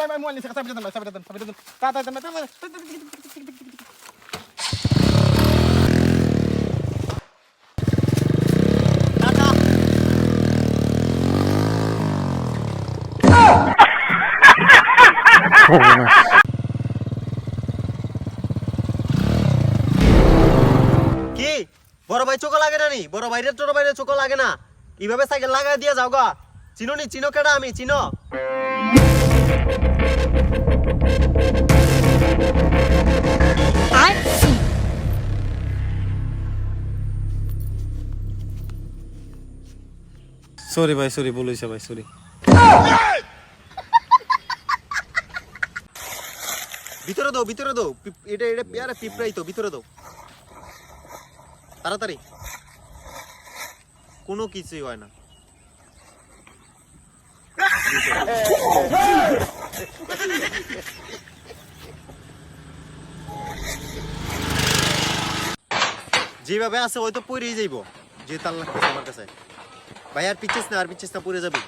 ভাই মোবাইল নিছে চাবি দেন ভাই চাবি দেন তাড়াতাড়ি কি বড় ভাই চোখ লাগে না নি বড় ভাইরে ছোট ভাইরে চোখ লাগে না এইভাবে সাইকেল লাগাই দিয়ে যাও গা চিনো নি চিনো কেডা আমি চিনো সরি ভাই সরি ভুল হইছে ভাই সরি ভিতরে দাও এটা পেয়ারা পিঁপড়াই তো ভিতরে দাও তাড়াতাড়ি কোনো কিছুই হয় না যেভাবে আছে ওই তো পড়েই যাইব যে তার লাগতেছে আমার কাছে ভাই আর পিছিস না পড়ে যাবি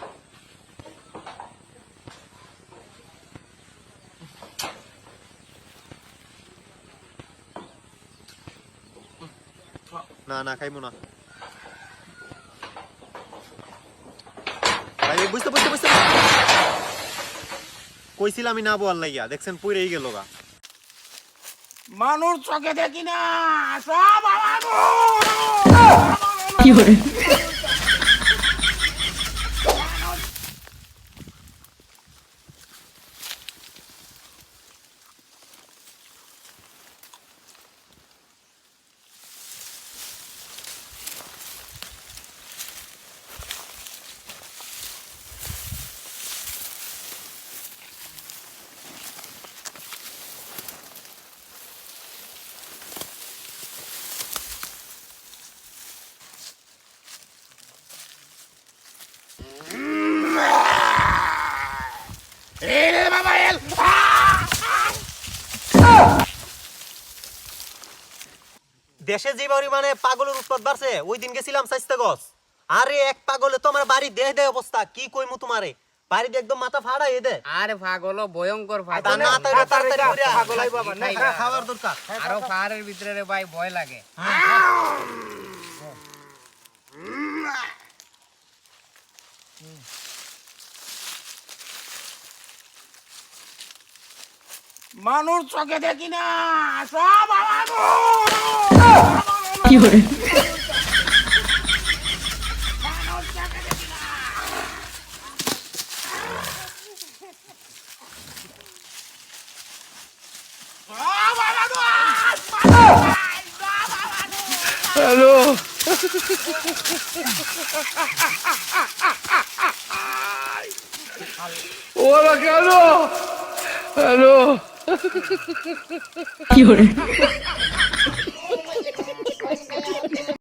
না খাইবো না ভাই বুঝতে কইছিলাম আমি না বল লাগিয়া দেখছেন পড়েই গেল গা মানুষ চোখে দেখি না সব আমার কি করে দেশে যে পরিমাণে পাগলের উৎপাত বাড়ছে ওই দিন গেছিলাম স্বাস্থ্যগঞ্জ আরে এক পাগলে তো আমার বাড়ি দেহ অবস্থা কি কইমু তোমারে বাড়িতে একদম মাথা ফাড়াই দে আরে পাগল ভয়ঙ্কর তা না তাড়াতাড়ি পাগল আইবো আবার না খাবার দরকার আরো পাহাড়ের ভিতরে রে ভাই ভয় লাগে মানুষ চোখে দেখি না সব আমার কি করে হ্যালো ওরা কেন হ্যালো কি করে